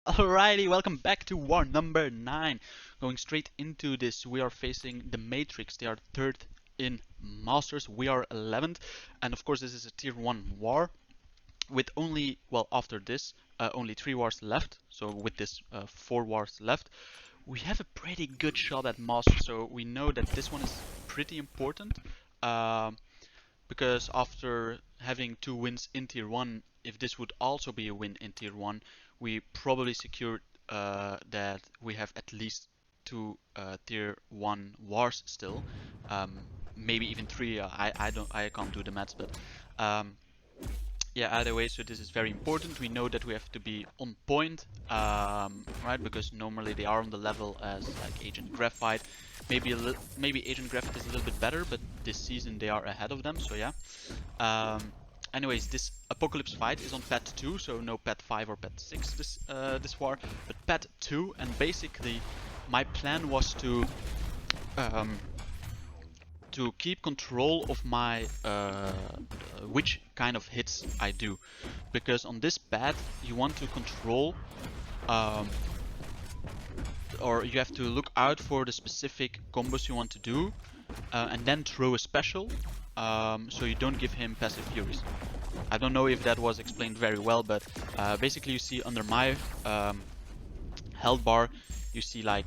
Alrighty, welcome back to war number 9. Going straight into this, we are facing the Matrix. They are 3rd in Masters, we are 11th. And of course, this is a tier 1 war with only, well, after this, only 3 wars left. So with this, 4 wars left. We have a pretty good shot at Masters, so we know that this one is pretty important. Because after having 2 wins in tier 1, if this would also be a win in tier 1, we probably secured that we have at least 2 tier 1 wars still, maybe even 3. I can't do the maths, but yeah, either way, so this is very important. We know that we have to be on point, right? Because normally they are on the level as like Agent Graphite. Maybe Agent Graphite is a little bit better, but this season they are ahead of them. So yeah. Anyways, this Apocalypse fight is on Pet 2, so no Pet 5 or Pet 6 this war, but Pet 2. And basically, my plan was to keep control of my which kind of hits I do, because on this pad you want to control or you have to look out for the specific combos you want to do and then throw a special so you don't give him passive furies. I don't know if that was explained very well, but basically you see under my health bar you see like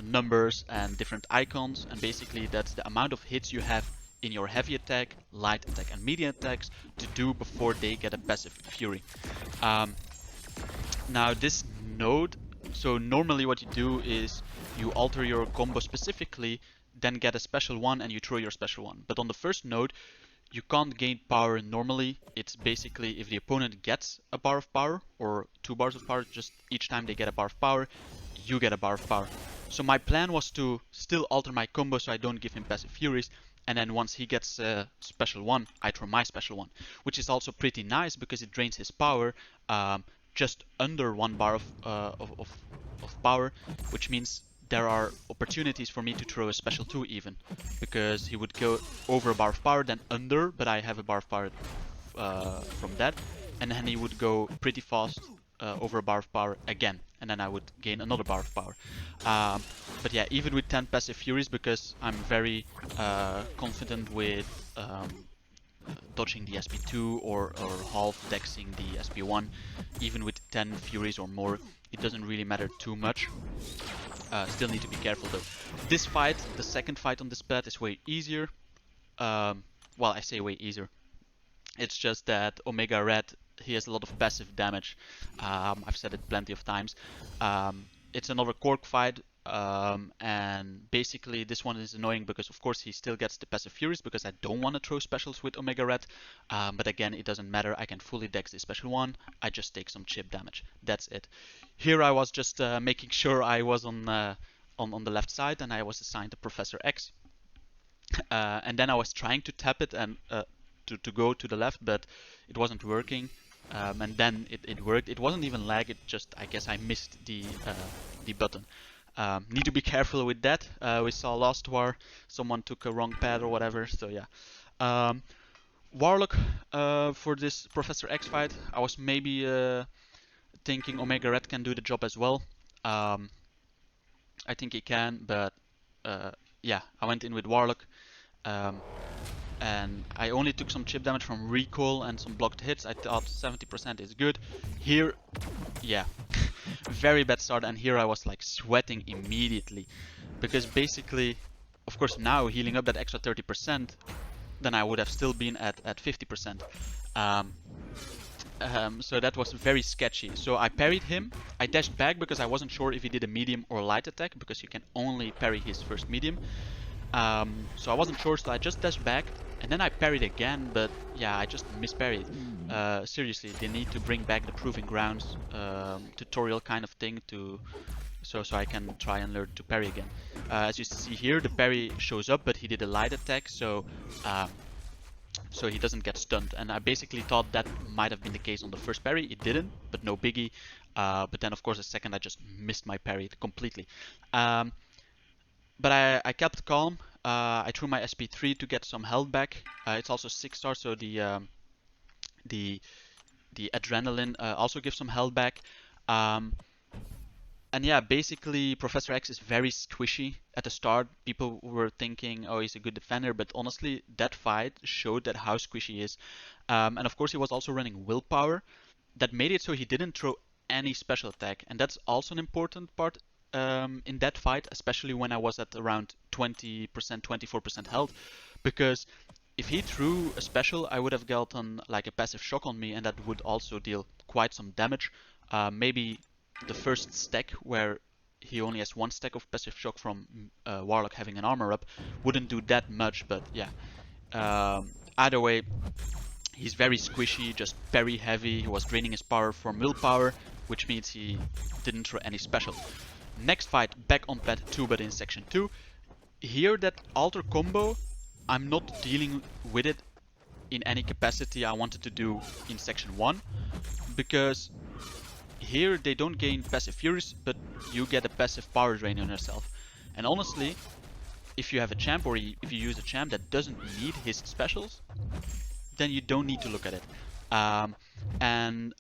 numbers and different icons, and basically that's the amount of hits you have in your heavy attack, light attack and medium attacks to do before they get a passive fury. Now this node, so normally what you do is you alter your combo specifically, then get a special one and you throw your special one. But on the first node you can't gain power normally. It's basically if the opponent gets a bar of power or 2 bars of power, just each time they get a bar of power, you get a bar of power. So my plan was to still alter my combo so I don't give him passive furies, and then once he gets a special one, I throw my special one, which is also pretty nice because it drains his power just under 1 bar of power, which means there are opportunities for me to throw a special 2 even, because he would go over a bar of power, then under, but I have a bar of power from that, and then he would go pretty fast over a bar of power again, and then I would gain another bar of power. But yeah, even with 10 passive furies, because I'm very confident with dodging the SP2 or half dexing the SP1, even with 10 furies or more, it doesn't really matter too much. Still need to be careful though. This fight, the second fight on this pad, is way easier. Well, I say way easier. It's just that Omega Red, he has a lot of passive damage. I've said it plenty of times. It's another Korg fight, and basically this one is annoying because of course he still gets the passive furies because I don't want to throw specials with Omega Red. But again, it doesn't matter. I can fully dex the special one. I just take some chip damage. That's it. Here I was just making sure I was on the left side, and I was assigned to Professor X. And then I was trying to tap it and to go to the left, but it wasn't working. And then it worked. It wasn't even lag. It just, I guess I missed the button. Need to be careful with that. We saw last war someone took a wrong pad or whatever. So yeah. Warlock for this Professor X fight, I was maybe thinking Omega Red can do the job as well. I think he can, but yeah, I went in with Warlock. And I only took some chip damage from recoil and some blocked hits. I thought 70% is good. Here, yeah, very bad start, and here I was like sweating immediately. Because basically, of course now healing up that extra 30%, then I would have still been at 50%. So that was very sketchy. So I parried him. I dashed back because I wasn't sure if he did a medium or light attack, because you can only parry his first medium. So I wasn't sure, so I just dashed back, and then I parried again, but yeah, I just misparried. Seriously, they need to bring back the Proving Grounds tutorial kind of thing so I can try and learn to parry again. As you see here, the parry shows up, but he did a light attack, so he doesn't get stunned. And I basically thought that might have been the case on the first parry. It didn't, but no biggie. But then of course the second I just missed my parry completely. But I kept calm. I threw my SP3 to get some health back. It's also 6 stars, so the adrenaline also gives some health back. And yeah, basically Professor X is very squishy at the start. People were thinking, oh, he's a good defender, but honestly, that fight showed that how squishy he is. And of course, he was also running willpower that made it so he didn't throw any special attack, and that's also an important part in that fight, especially when I was at around 20%, 24% health, because if he threw a special, I would have gotten like a passive shock on me, and that would also deal quite some damage. Maybe the first stack where he only has one stack of passive shock from Warlock having an armor up wouldn't do that much, but yeah. Either way, he's very squishy, just very heavy. He was draining his power from willpower, which means he didn't throw any special. Next fight, back on plat 2 but in section 2. Here that alter combo, I'm not dealing with it in any capacity I wanted to do in section 1, because here they don't gain passive furies, but you get a passive power drain on yourself. And honestly, if you have a champ or if you use a champ that doesn't need his specials, then you don't need to look at it. And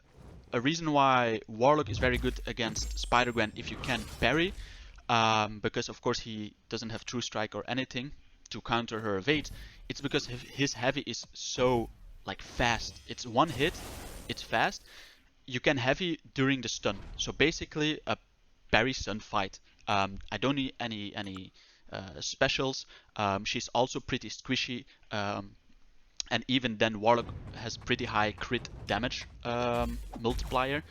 a reason why Warlock is very good against Spider-Gwen if you can parry, because of course he doesn't have True Strike or anything to counter her evades, it's because his heavy is so like fast. It's one hit, it's fast. You can heavy during the stun. So basically a parry stun fight. I don't need any specials. She's also pretty squishy. And even then Warlock has pretty high crit damage multiplier,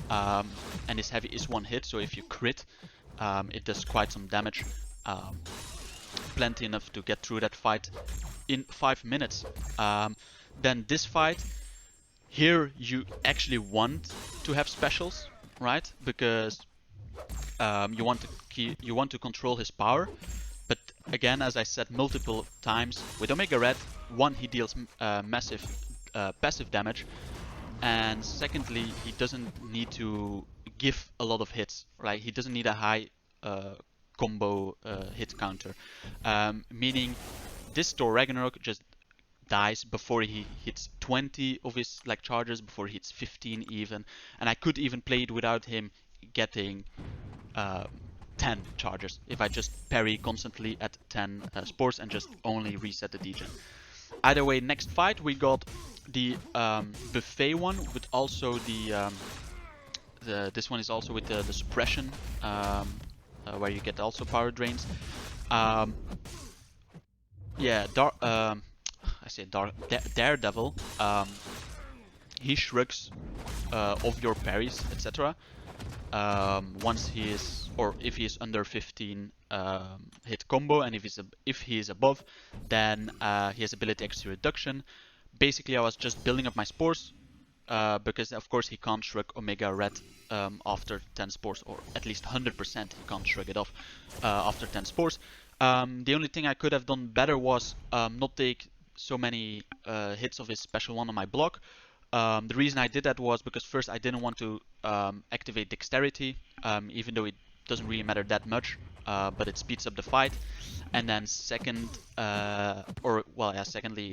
and his heavy is one hit, so if you crit, it does quite some damage, plenty enough to get through that fight in 5 minutes. Then this fight, here you actually want to have specials, right? Because you want to control his power. But again, as I said multiple times, with Omega Red, one, he deals massive passive damage, and secondly, he doesn't need to give a lot of hits, right? He doesn't need a high combo hit counter, meaning this Thor Ragnarok just dies before he hits 20 of his like charges, before he hits 15 even, and I could even play it without him getting 10 charges if I just parry constantly at 10 spores and just only reset the degen. Either way, next fight we got the buffet one, with also this one is also with the suppression, where you get also power drains. Yeah, Daredevil. He shrugs of your parries, etc. Once he is, or if he is under 15 hit combo, and if he is above, then he has ability XP reduction. Basically, I was just building up my spores, because of course he can't shrug Omega Red after 10 spores, or at least 100% he can't shrug it off after 10 spores. The only thing I could have done better was not take so many hits of his special one on my block. The reason I did that was because first I didn't want to activate dexterity, even though it doesn't really matter that much, but it speeds up the fight. And then secondly,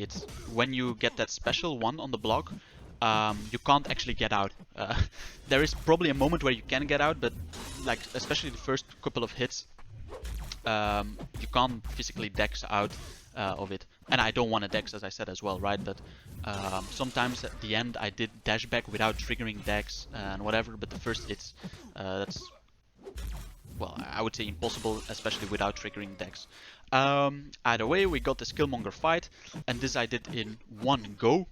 it's when you get that special one on the block, you can't actually get out. There is probably a moment where you can get out, but like especially the first couple of hits, you can't physically dex out of it. And I don't want to dex, as I said as well, right? But sometimes at the end I did dash back without triggering dex and whatever, but the first hits, that's, well, I would say impossible, especially without triggering dex. Either way, we got the Skillmonger fight, and this I did in one go.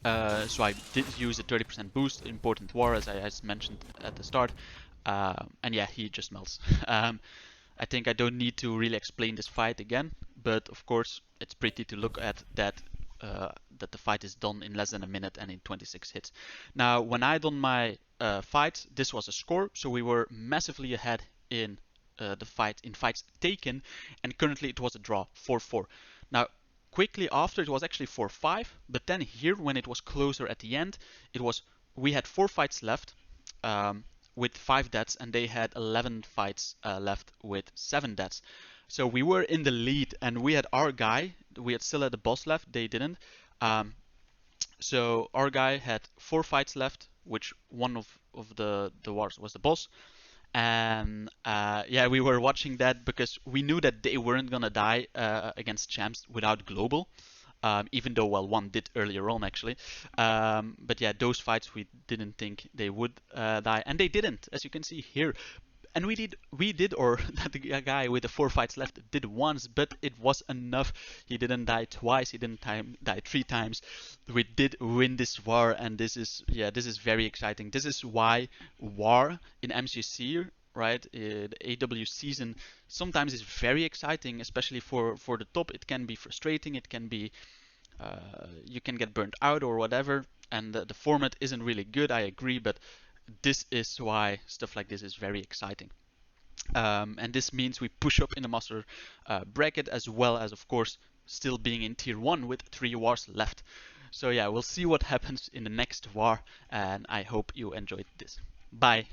So I did use a 30% boost, important war, as I mentioned at the start, and yeah, he just melts. I think I don't need to really explain this fight again, but of course it's pretty to look at that that the fight is done in less than a minute and in 26 hits. Now, when I done my fight, this was a score, so we were massively ahead in the fight, in fights taken, and currently it was a draw, 4-4. Now, quickly after it was actually 4-5, but then here when it was closer at the end, we had 4 fights left with 5 deaths, and they had 11 fights left with 7 deaths. So we were in the lead, and we had our guy, we had still had the boss left, they didn't. So our guy had 4 fights left, which one of the wars was the boss, And yeah, we were watching that because we knew that they weren't gonna die against champs without global. Even though, well, one did earlier on actually. But yeah, those fights we didn't think they would die, and they didn't, as you can see here. And we did, or that guy with the 4 fights left did once, but it was enough. He didn't die twice. He didn't die 3 times. We did win this war, and this is, yeah, this is very exciting. This is why war in MCC, right, the AW season sometimes is very exciting, especially for the top. It can be frustrating. It can be you can get burnt out or whatever, and the format isn't really good. I agree, but this is why stuff like this is very exciting. And this means we push up in the master bracket, as well as, of course, still being in tier 1 with 3 wars left. So yeah, we'll see what happens in the next war, and I hope you enjoyed this. Bye.